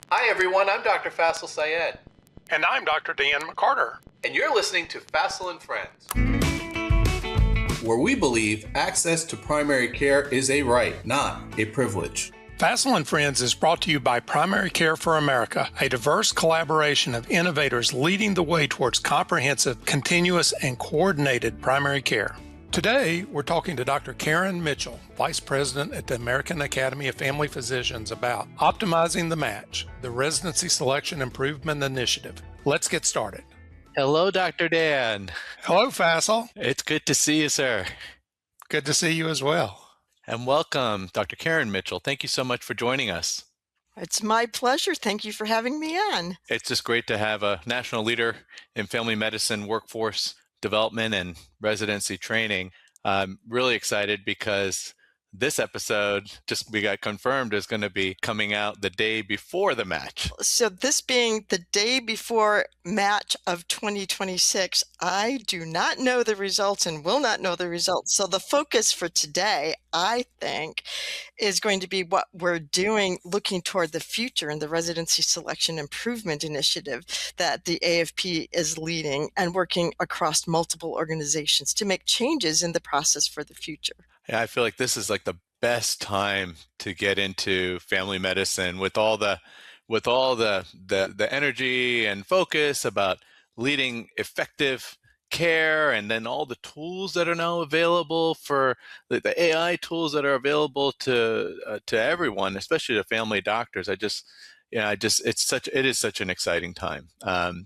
Hi everyone, I'm Dr. Faisel Syed. And I'm Dr. Dan McCarter. And you're listening to Faisel and Friends, where we believe access to primary care is a right, not a privilege. Faisel and Friends is brought to you by Primary Care for America, a diverse collaboration of innovators leading the way towards comprehensive, continuous, and coordinated primary care. Today, we're talking to Dr. Karen Mitchell, Vice President at the American Academy of Family Physicians, about Optimizing the Match, the Residency Selection Improvement Initiative. Let's get started. Hello, Dr. Dan. Hello, Faisel. It's good to see you, sir. Good to see you as well. And welcome, Dr. Karen Mitchell. Thank you so much for joining us. It's my pleasure. Thank you for having me on. It's just great to have a national leader in family medicine workforce development and residency training. I'm really excited because this episode, we got confirmed, is going to be coming out the day before the match. So this being the day before match of 2026, I do not know the results and will not know the results. So the focus for today, I think, is going to be what we're doing looking toward the future in the Residency Selection Improvement Initiative that the AAFP is leading and working across multiple organizations to make changes in the process for the future. Yeah, I feel like this is like the best time to get into family medicine with all the energy and focus about leading effective care, and then all the tools that are now available for the AI tools that are available to everyone, especially to family doctors. It is such an exciting time.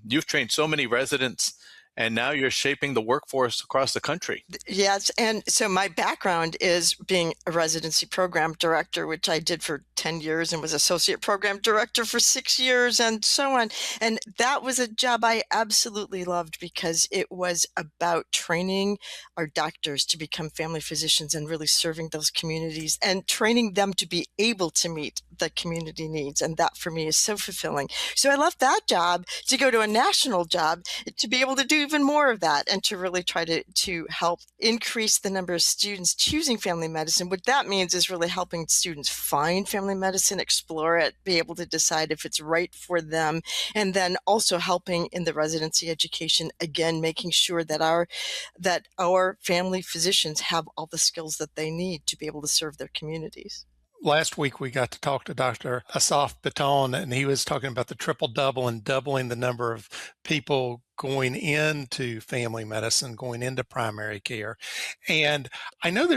You've trained so many residents, and now you're shaping the workforce across the country. Yes. And so my background is being a residency program director, which I did for 10 years and was associate program director for 6 years and so on. And that was a job I absolutely loved because it was about training our doctors to become family physicians and really serving those communities and training them to be able to meet the community needs. And that for me is so fulfilling. So I left that job to go to a national job to be able to do even more of that and to really try to help increase the number of students choosing family medicine. What that means is really helping students find family medicine, explore it, be able to decide if it's right for them, and then also helping in the residency education, again, making sure that our family physicians have all the skills that they need to be able to serve their communities. Last week, we got to talk to Dr. Asaf Baton, and he was talking about the triple-double and doubling the number of people going into family medicine, going into primary care. And I know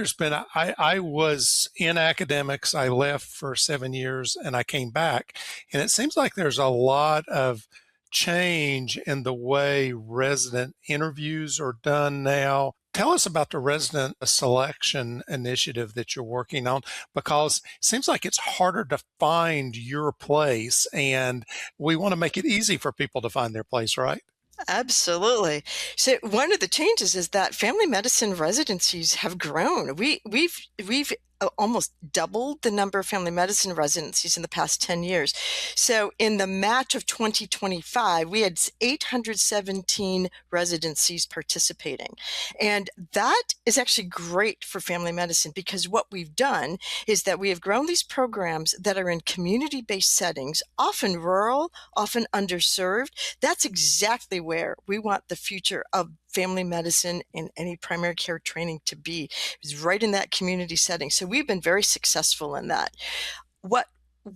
I was in academics. I left for 7 years, and I came back. And it seems like there's a lot of change in the way resident interviews are done now. Tell us about the resident selection initiative that you're working on, because it seems like it's harder to find your place, and we want to make it easy for people to find their place, right? Absolutely. So one of the changes is that family medicine residencies have grown. We've almost doubled the number of family medicine residencies in the past 10 years. So in the match of 2025, we had 817 residencies participating. And that is actually great for family medicine, because what we've done is that we have grown these programs that are in community-based settings, often rural, often underserved. That's exactly where we want the future of family medicine and any primary care training to be, is right in that community setting. So we've been very successful in that. What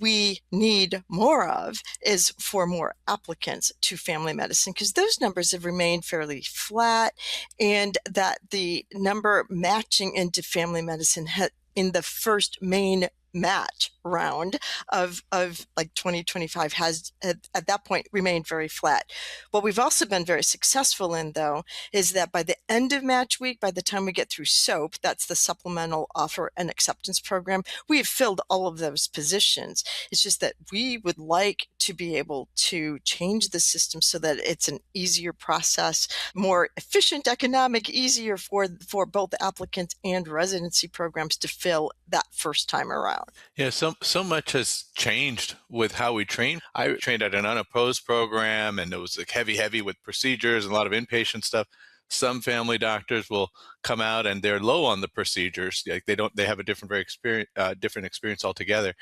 we need more of is for more applicants to family medicine, because those numbers have remained fairly flat, and that the number matching into family medicine in the first main match round of like 2025 has at that point remained very flat. What we've also been very successful in, though, is that by the end of match week, by the time we get through SOAP, that's the Supplemental Offer and Acceptance Program, we have filled all of those positions. It's just that we would like to be able to change the system so that it's an easier process, more efficient, economic, easier for both applicants and residency programs to fill that first time around. Yeah, so much has changed with how we train. I trained at an unopposed program, and it was like heavy with procedures and a lot of inpatient stuff. some family doctors will come out and they're low on the procedures. Like they have a different experience altogether.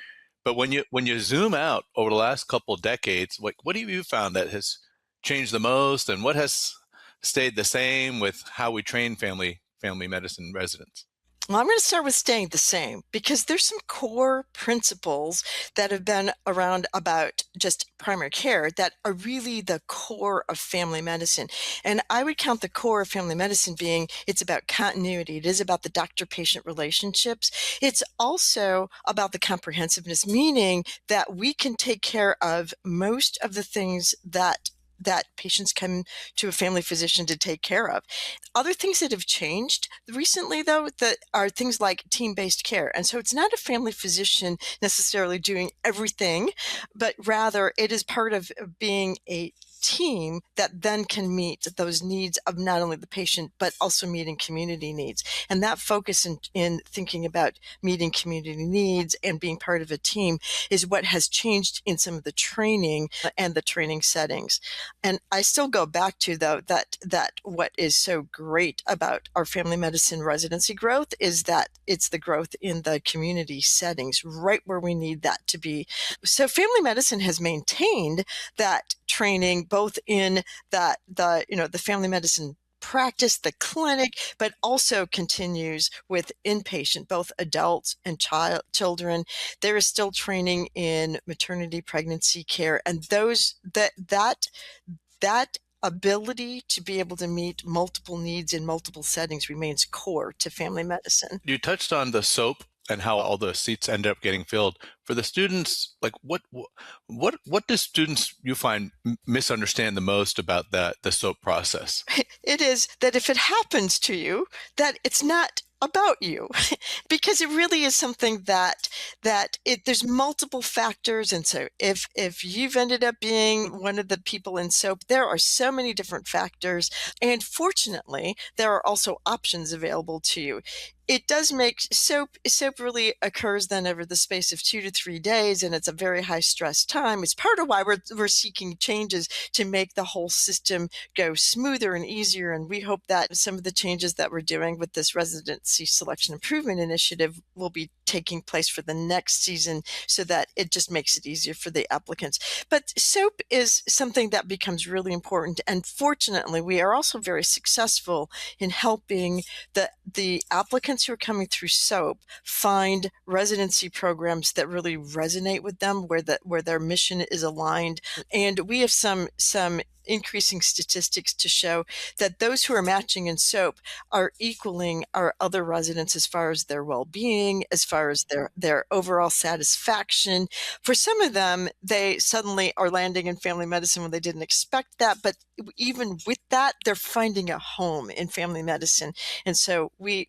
But when you zoom out over the last couple of decades, what have you found that has changed the most, and what has stayed the same with how we train family medicine residents? Well, I'm going to start with staying the same because there's some core principles that have been around about just primary care that are really the core of family medicine. And I would count the core of family medicine being it's about continuity. It is about the doctor-patient relationships. It's also about the comprehensiveness, meaning that we can take care of most of the things that patients come to a family physician to take care of. Other things that have changed recently, though, that are things like team-based care. And so it's not a family physician necessarily doing everything, but rather it is part of being a team that then can meet those needs of not only the patient, but also meeting community needs. And that focus in thinking about meeting community needs and being part of a team is what has changed in some of the training and the training settings. And I still go back to, though, that what is so great about our family medicine residency growth is that it's the growth in the community settings, right where we need that to be. So family medicine has maintained that training both in the family medicine practice, the clinic, but also continues with inpatient, both adults and children. There is still training in maternity, pregnancy care, and that ability to be able to meet multiple needs in multiple settings remains core to family medicine. You touched on the SOAP and how all the seats end up getting filled. For the students, like what do students you find misunderstand the most about the SOAP process? It is that if it happens to you, that it's not about you, because it really is something that there's multiple factors. And so if you've ended up being one of the people in SOAP, there are so many different factors. And fortunately, there are also options available to you. It does make SOAP really occurs then over the space of 2 to 3 days, and it's a very high stress time. It's part of why we're seeking changes to make the whole system go smoother and easier. And we hope that some of the changes that we're doing with this residency selection improvement initiative will be taking place for the next season so that it just makes it easier for the applicants. But SOAP is something that becomes really important. And fortunately, we are also very successful in helping the applicants who are coming through SOAP find residency programs that really resonate with them, where their mission is aligned. And we have some increasing statistics to show that those who are matching in SOAP are equaling our other residents as far as their well-being, as far as their overall satisfaction. For some of them, they suddenly are landing in family medicine when they didn't expect that, but even with that, they're finding a home in family medicine. And so we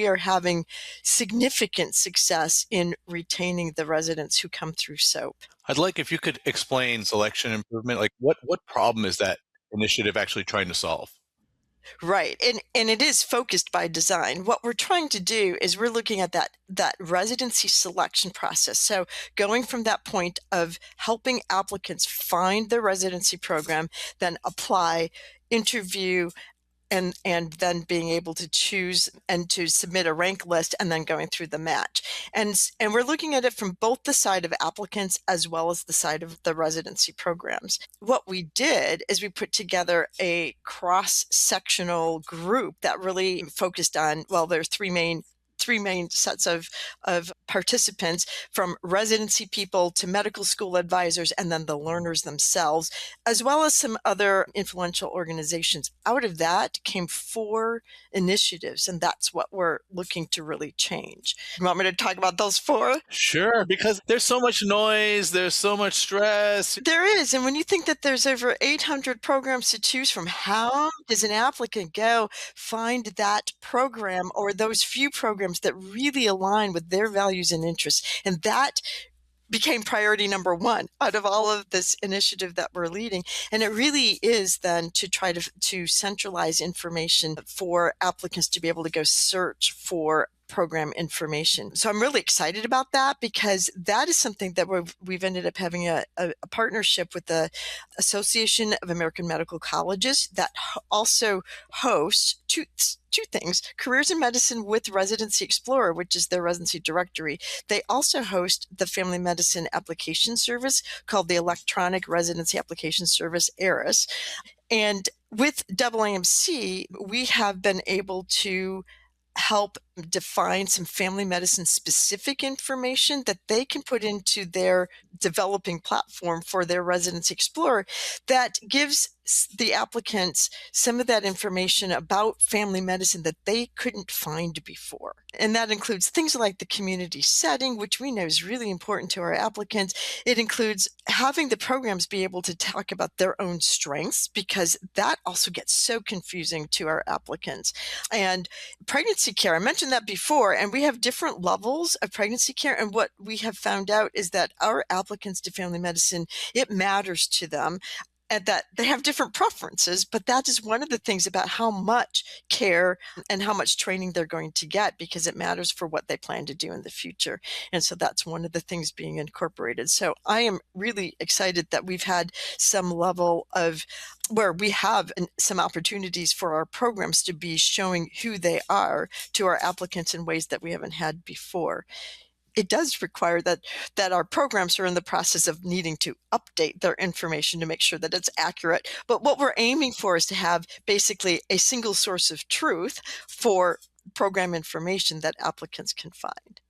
are having significant success in retaining the residents who come through SOAP. I'd like if you could explain selection improvement. Like what problem is that initiative actually trying to solve? Right. And it is focused by design. What we're trying to do is we're looking at that residency selection process. So going from that point of helping applicants find their residency program, then apply, interview, and then being able to choose and to submit a rank list, and then going through the match. And we're looking at it from both the side of applicants as well as the side of the residency programs. What we did is we put together a cross-sectional group that really focused on, well, there's three main sets of participants, from residency people to medical school advisors, and then the learners themselves, as well as some other influential organizations. Out of that came 4 initiatives, and that's what we're looking to really change. You want me to talk about those 4? Sure, because there's so much noise, there's so much stress. There is. And when you think that there's over 800 programs to choose from, how does an applicant go find that program or those few programs that really align with their values and interests? And that became priority number 1 out of all of this initiative that we're leading. And it really is then to try to centralize information for applicants to be able to go search for program information. So I'm really excited about that, because that is something that we've ended up having a partnership with the Association of American Medical Colleges that also hosts two things: Careers in Medicine with Residency Explorer, which is their residency directory. They also host the Family Medicine Application Service called the Electronic Residency Application Service, ERIS. And with AAMC, we have been able to help define some family medicine specific information that they can put into their developing platform for their Residency Explorer that gives the applicants some of that information about family medicine that they couldn't find before. And that includes things like the community setting, which we know is really important to our applicants. It includes having the programs be able to talk about their own strengths, because that also gets so confusing to our applicants. And pregnancy care, I mentioned that before, and we have different levels of pregnancy care. And what we have found out is that our applicants to family medicine, it matters to them, and that they have different preferences, but that is one of the things about how much care and how much training they're going to get, because it matters for what they plan to do in the future. And so that's one of the things being incorporated. So I am really excited that we've had some level of where we have some opportunities for our programs to be showing who they are to our applicants in ways that we haven't had before. It does require that our programs are in the process of needing to update their information to make sure that it's accurate. But what we're aiming for is to have basically a single source of truth for program information that applicants can find.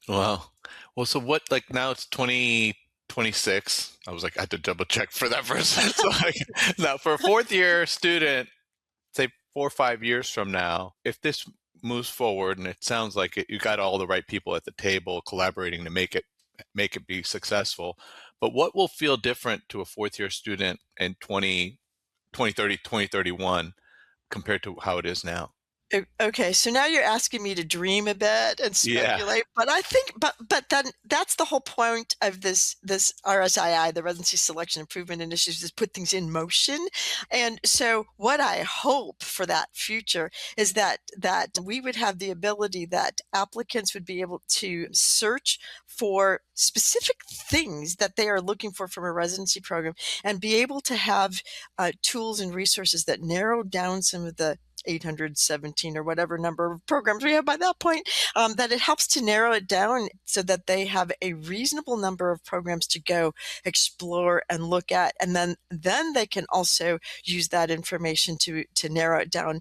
Wow. Well, so what, like now it's 2026. I was like, I had to double check for that first. So now for a fourth year student, say 4 or 5 years from now, if this moves forward, and it sounds like you got all the right people at the table collaborating to make it be successful, but what will feel different to a fourth year student in 2030, 2031 compared to how it is now? Okay, so now you're asking me to dream a bit and speculate, but I think, but then that's the whole point of this RSII, the Residency Selection Improvement Initiative, is put things in motion. And so what I hope for that future is that we would have the ability that applicants would be able to search for specific things that they are looking for from a residency program, and be able to have tools and resources that narrow down some of the 817 or whatever number of programs we have by that point, that it helps to narrow it down so that they have a reasonable number of programs to go explore and look at. And then they can also use that information to narrow it down.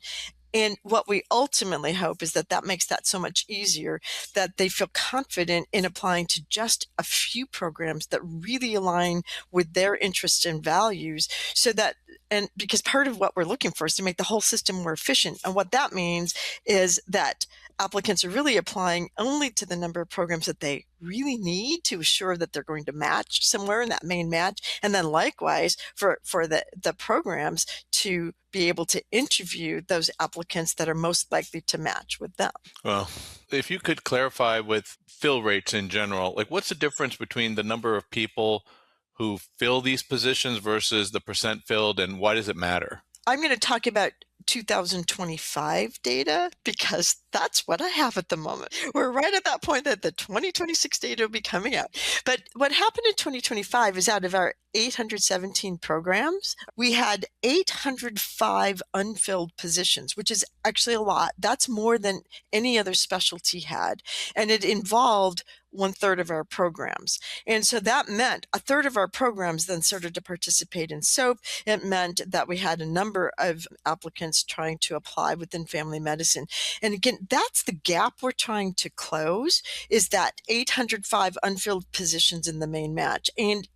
And what we ultimately hope is that makes that so much easier, that they feel confident in applying to just a few programs that really align with their interests and values, so that, and because part of what we're looking for is to make the whole system more efficient. And what that means is that applicants are really applying only to the number of programs that they really need to assure that they're going to match somewhere in that main match. And then likewise for the programs to be able to interview those applicants that are most likely to match with them. Well, if you could clarify with fill rates in general, like what's the difference between the number of people who fill these positions versus the percent filled, and why does it matter? I'm going to talk about 2025 data, because that's what I have at the moment. We're right at that point that the 2026 data will be coming out. But what happened in 2025 is, out of our 817 programs, we had 805 unfilled positions, which is actually a lot. That's more than any other specialty had. And it involved 1/3 of our programs. And so that meant 1/3 of our programs then started to participate in SOAP. It meant that we had a number of applicants trying to apply within family medicine. And again, that's the gap we're trying to close, is that 805 unfilled positions in the main match. And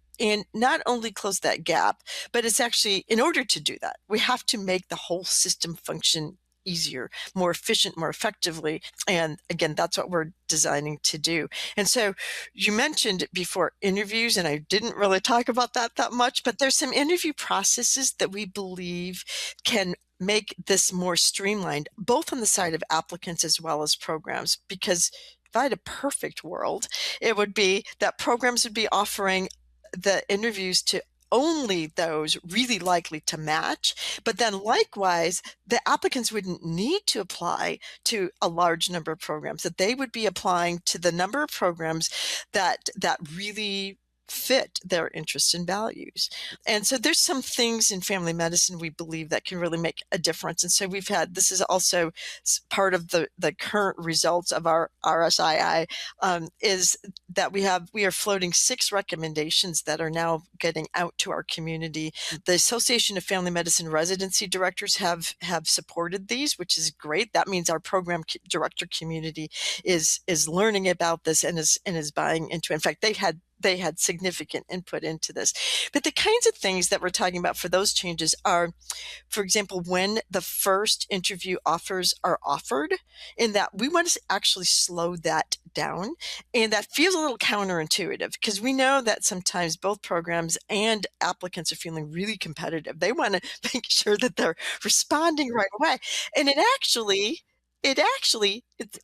not only close that gap, but it's actually, in order to do that, we have to make the whole system function easier, more efficient, more effectively. And again, that's what we're designing to do. And so you mentioned before interviews, and I didn't really talk about that much, but there's some interview processes that we believe can make this more streamlined, both on the side of applicants as well as programs. Because if I had a perfect world, it would be that programs would be offering the interviews to only those really likely to match. But then likewise, the applicants wouldn't need to apply to a large number of programs, that they would be applying to the number of programs that really fit their interests and values. And so there's some things in family medicine we believe that can really make a difference. And so this is also part of the current results of our RSII, is that we are floating 6 recommendations that are now getting out to our community. The Association of Family Medicine Residency Directors have supported these, which is great. That means our program director community is learning about this and is buying into it. In fact, they had significant input into this. But the kinds of things that we're talking about for those changes are, for example, when the first interview offers are offered, in that we want to actually slow that down. And that feels a little counterintuitive, because we know that sometimes both programs and applicants are feeling really competitive. They want to make sure that they're responding right away. And it actually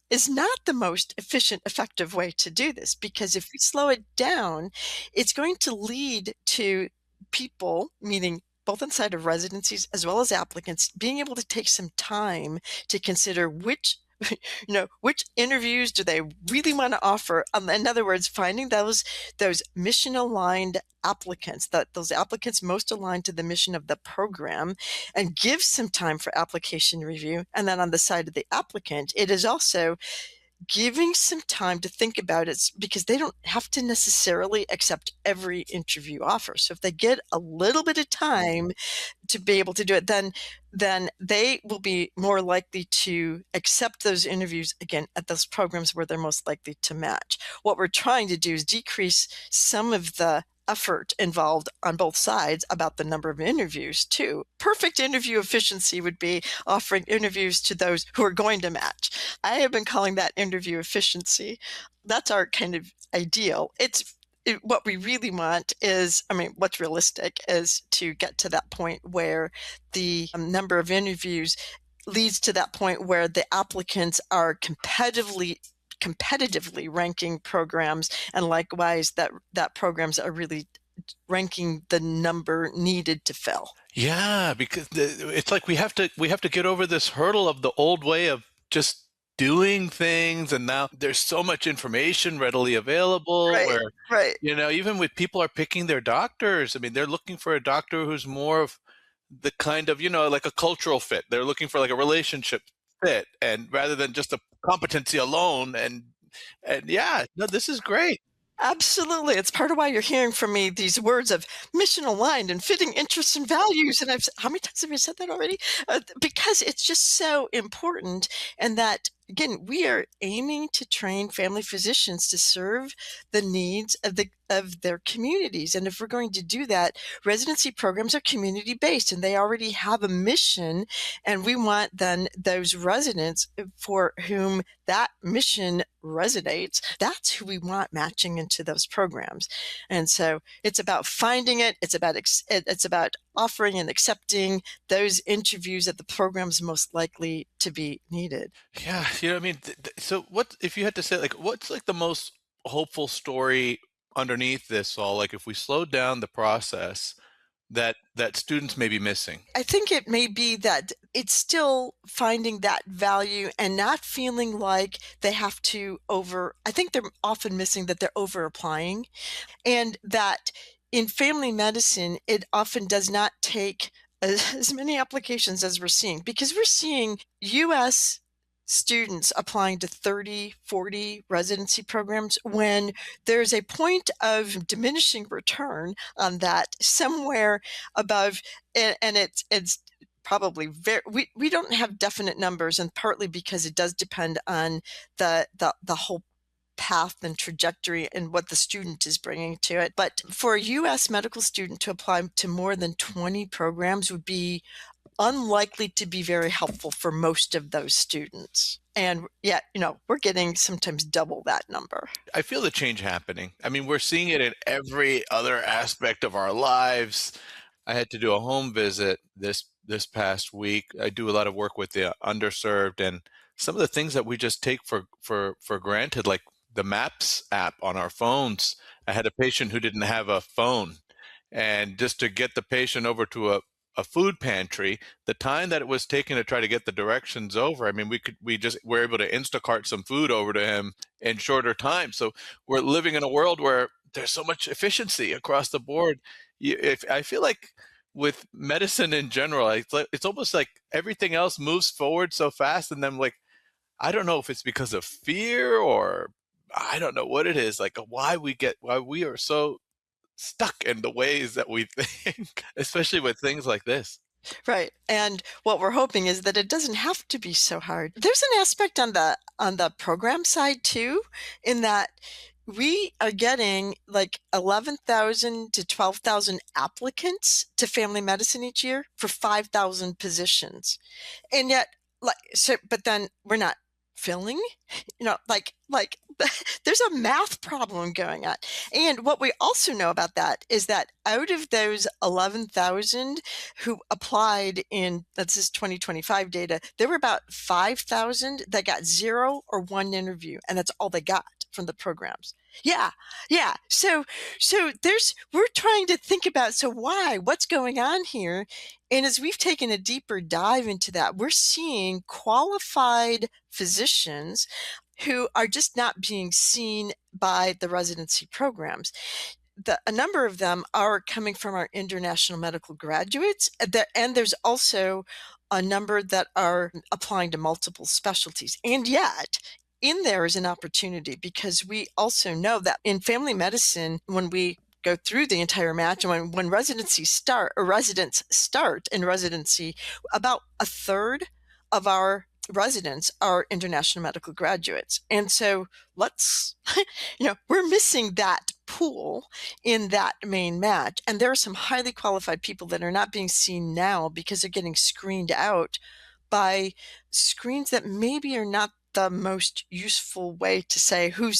is not the most efficient, effective way to do this, because if we slow it down, it's going to lead to people, meaning both inside of residencies as well as applicants, being able to take some time to consider which which interviews do they really want to offer. In other words, finding those mission aligned applicants, those applicants most aligned to the mission of the program, and give some time for application review. And then on the side of the applicant, it is also giving some time to think about it, because they don't have to necessarily accept every interview offer. So if they get a little bit of time to be able to do it, then they will be more likely to accept those interviews, again, at those programs where they're most likely to match. What we're trying to do is decrease some of the effort involved on both sides about the number of interviews too. Perfect interview efficiency would be offering interviews to those who are going to match. I have been calling that interview efficiency. That's our kind of ideal. What we really want is, what's realistic is to get to that point where the number of interviews leads to that point where the applicants are competitively ranking programs, and likewise that programs are really ranking the number needed to fill. Yeah, because it's like we have to get over this hurdle of the old way of just doing things, and now there's so much information readily available, right. Even with people are picking their doctors, they're looking for a doctor who's more of the kind of, like a cultural fit. They're looking for like a relationship fit, and rather than just a competency alone. And yeah, no, this is great. Absolutely. It's part of why you're hearing from me these words of mission aligned and fitting interests and values. And how many times have you said that already? Because it's just so important. And that, again, we are aiming to train family physicians to serve the needs of their communities. And if we're going to do that, residency programs are community based, and they already have a mission. And we want then those residents for whom that mission resonates, that's who we want matching into those programs. And so it's about finding it. It's about offering and accepting those interviews at the programs most likely to be needed. Yeah, so what if you had to say, like, what's like the most hopeful story underneath this all? Like, if we slowed down the process that students may be missing? I think it may be that it's still finding that value and not feeling like they have to I think they're often missing that they're over applying, and that in family medicine, it often does not take as many applications as we're seeing, because we're seeing U.S. students applying to 30, 40 residency programs when there's a point of diminishing return on that somewhere above, and it's probably we don't have definite numbers, and partly because it does depend on the whole path and trajectory and what the student is bringing to it. But for a U.S. medical student to apply to more than 20 programs would be unlikely to be very helpful for most of those students. And yet, we're getting sometimes double that number. I feel the change happening. We're seeing it in every other aspect of our lives. I had to do a home visit this past week. I do a lot of work with the underserved, and some of the things that we just take for granted, like the Maps app on our phones. I had a patient who didn't have a phone, And just to get the patient over to a food pantry, the time that it was taking to try to get the directions over, I mean, we were able to Instacart some food over to him in shorter time. So we're living in a world where there's so much efficiency across the board. I feel like with medicine in general, it's almost like everything else moves forward so fast, and then like, I don't know if it's because of fear or I don't know what it is, like why we are so stuck in the ways that we think, especially with things like this. Right. And what we're hoping is that it doesn't have to be so hard. There's an aspect on the program side too, in that we are getting like 11,000 to 12,000 applicants to family medicine each year for 5,000 positions. And yet, but then we're not filling, there's a math problem going on. And what we also know about that is that out of those 11,000 who applied that's this 2025 data, there were about 5,000 that got 0 or 1 interview, and that's all they got from the programs. Yeah. So we're trying to think about, what's going on here? And as we've taken a deeper dive into that, we're seeing qualified physicians who are just not being seen by the residency programs. A number of them are coming from our international medical graduates, and there's also a number that are applying to multiple specialties. And yet, in there is an opportunity, because we also know that in family medicine, when we go through the entire match, and when residents start in residency, about a third of our residents are international medical graduates. And so we're missing that pool in that main match. And there are some highly qualified people that are not being seen now because they're getting screened out by screens that maybe are not the most useful way to say who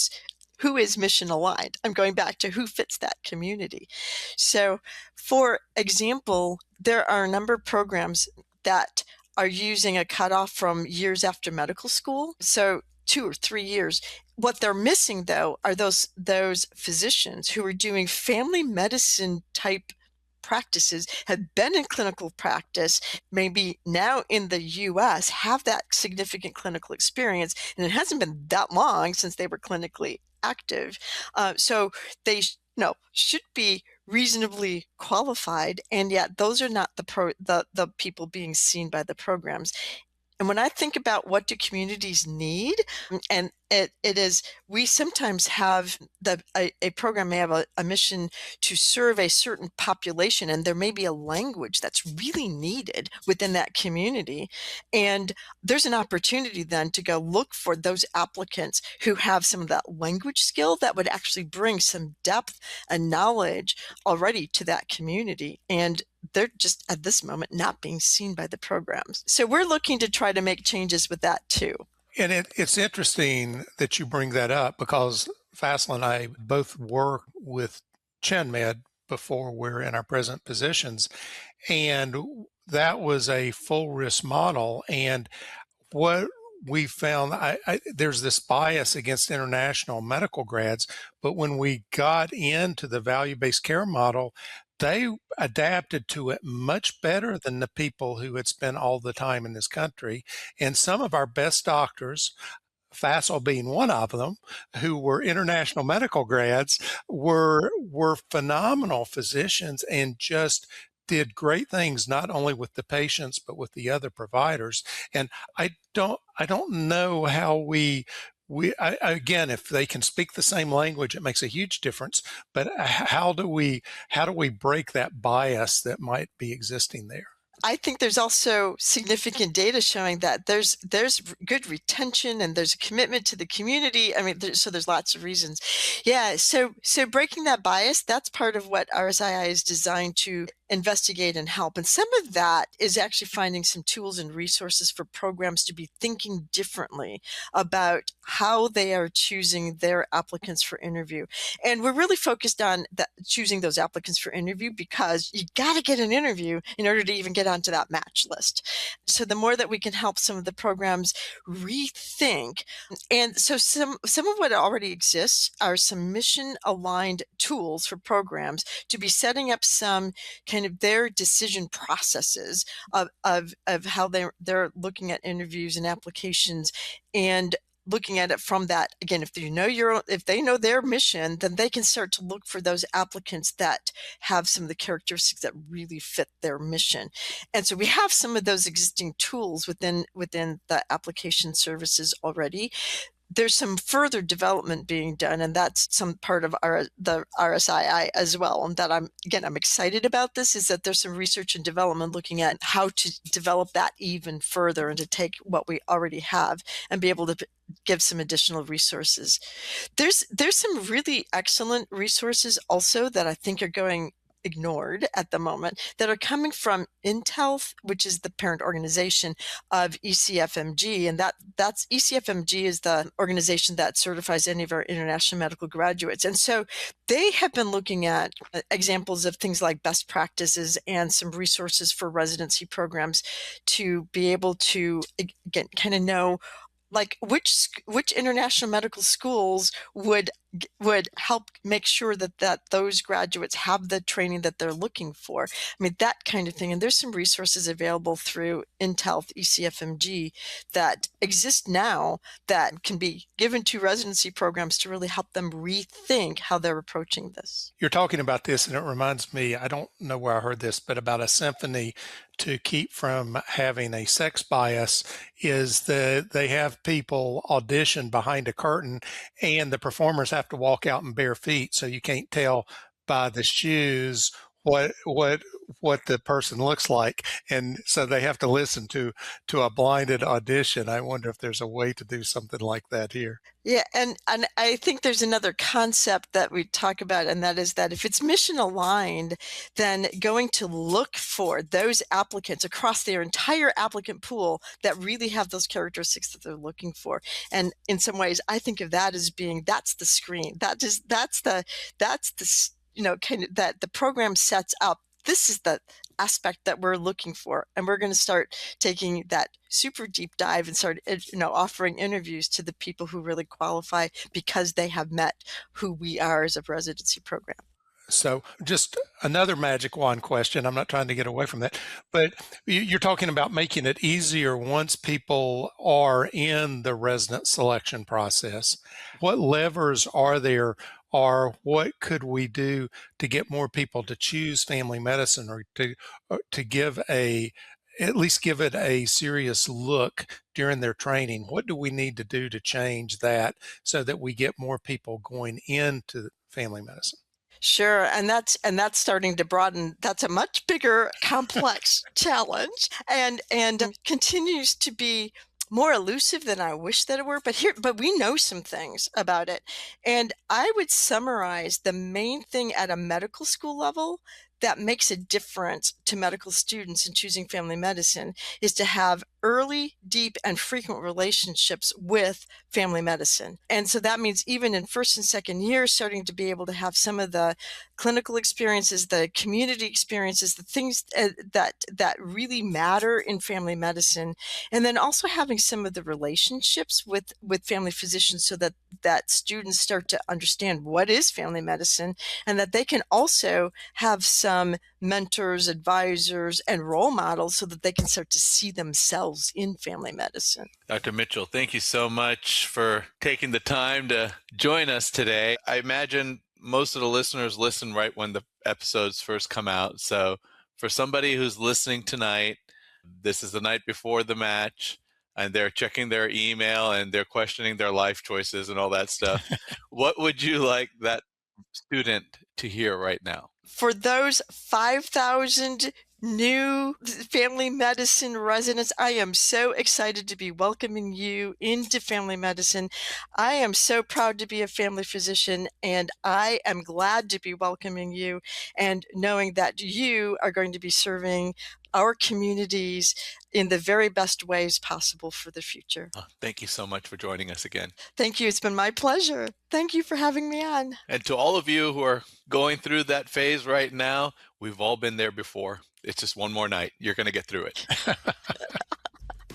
is mission aligned. I'm going back to who fits that community. So, for example, there are a number of programs that are using a cutoff from years after medical school, so 2 or 3 years. What they're missing, though, are those physicians who are doing family medicine type practices, have been in clinical practice, maybe now in the US, have that significant clinical experience, and it hasn't been that long since they were clinically active. So they should be reasonably qualified, and yet those are not the people being seen by the programs. And when I think about what do communities need, and it is, we sometimes have a program may have a mission to serve a certain population, and there may be a language that's really needed within that community. And there's an opportunity then to go look for those applicants who have some of that language skill that would actually bring some depth and knowledge already to that community. And they're just at this moment not being seen by the programs. So we're looking to try to make changes with that too. And it's interesting that you bring that up, because Faisel and I both work with ChenMed before we're in our present positions. And that was a full risk model. And what we found, there's this bias against international medical grads, but when we got into the value-based care model, they adapted to it much better than the people who had spent all the time in this country. And some of our best doctors, Faisel being one of them, who were international medical grads, were phenomenal physicians and just did great things, not only with the patients, but with the other providers. And I don't know how again, if they can speak the same language, it makes a huge difference. But how do we break that bias that might be existing there? I think there's also significant data showing that there's good retention and there's a commitment to the community. I mean, so there's lots of reasons. Yeah. So breaking that bias, that's part of what RSII is designed to investigate and help. And some of that is actually finding some tools and resources for programs to be thinking differently about how they are choosing their applicants for interview. And we're really focused on choosing those applicants for interview because you got to get an interview in order to even get onto that match list. So the more that we can help some of the programs rethink, and so some of what already exists are some mission aligned tools for programs to be setting up some kind of their decision processes of how they're looking at interviews and applications, and looking at it from that. Again, if they know their mission, then they can start to look for those applicants that have some of the characteristics that really fit their mission. And so we have some of those existing tools within the application services already. There's some further development being done, and that's some part of the RSII as well. And that I'm excited about this, is that there's some research and development looking at how to develop that even further and to take what we already have and be able to give some additional resources. There's some really excellent resources also that I think are going ignored at the moment that are coming from Intel, which is the parent organization of ECFMG, and that's ECFMG is the organization that certifies any of our international medical graduates. And so they have been looking at examples of things like best practices and some resources for residency programs to be able to, again, kind of know like which international medical schools would help make sure that those graduates have the training that they're looking for. I mean, that kind of thing. And there's some resources available through Intel, ECFMG, that exist now that can be given to residency programs to really help them rethink how they're approaching this. You're talking about this, and it reminds me, I don't know where I heard this, but about a symphony to keep from having a sex bias is that they have people audition behind a curtain and the performers have to walk out in bare feet, so you can't tell by the shoes what the person looks like, and so they have to listen to a blinded audition. I wonder if there's a way to do something like that here. Yeah, and I think there's another concept that we talk about, and that is that if it's mission aligned, then going to look for those applicants across their entire applicant pool that really have those characteristics that they're looking for. And in some ways, I think of that as being, that's the screen. That's the kind of that the program sets up. This is the aspect that we're looking for, and we're going to start taking that super deep dive and start offering interviews to the people who really qualify because they have met who we are as a residency program. So just another magic wand question. I'm not trying to get away from that, but you're talking about making it easier once people are in the resident selection process. What levers are there, or what could we do to get more people to choose family medicine, or to give at least give it a serious look during their training? What do we need to do to change that so that we get more people going into family medicine? Sure, and that's starting to broaden. That's a much bigger, complex challenge, and continues to be more elusive than I wish that it were. But we know some things about it, and I would summarize the main thing at a medical school level that makes a difference to medical students in choosing family medicine is to have early, deep, and frequent relationships with family medicine. And so that means even in first and second year, starting to be able to have some of the clinical experiences, the community experiences, the things that really matter in family medicine. And then also having some of the relationships with family physicians so that students start to understand what is family medicine, and that they can also have some mentors, advisors, and role models so that they can start to see themselves in family medicine. Dr. Mitchell, thank you so much for taking the time to join us today. I imagine most of the listeners listen right when the episodes first come out. So for somebody who's listening tonight, this is the night before the match, and they're checking their email and they're questioning their life choices and all that stuff. What would you like that student to hear right now? For those 5,000 new family medicine residents. I am so excited to be welcoming you into family medicine. I am so proud to be a family physician, and I am glad to be welcoming you and knowing that you are going to be serving our communities in the very best ways possible for the future. Thank you so much for joining us again. Thank you. It's been my pleasure. Thank you for having me on. And to all of you who are going through that phase right now, we've all been there before. It's just one more night. You're going to get through it.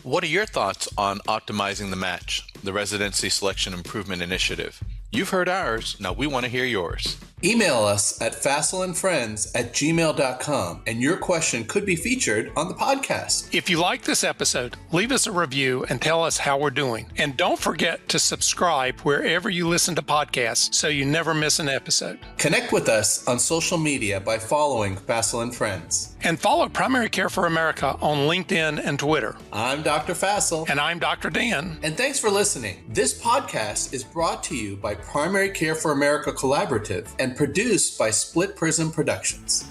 What are your thoughts on optimizing the match, the Residency Selection Improvement Initiative? You've heard ours. Now we want to hear yours. Email us at faiselandfriends@gmail.com, and your question could be featured on the podcast. If you like this episode, leave us a review and tell us how we're doing. And don't forget to subscribe wherever you listen to podcasts so you never miss an episode. Connect with us on social media by following Faisel and Friends. And follow Primary Care for America on LinkedIn and Twitter. I'm Dr. Faisel. And I'm Dr. Dan. And thanks for listening. This podcast is brought to you by Primary Care for America Collaborative and produced by Split Prism Productions.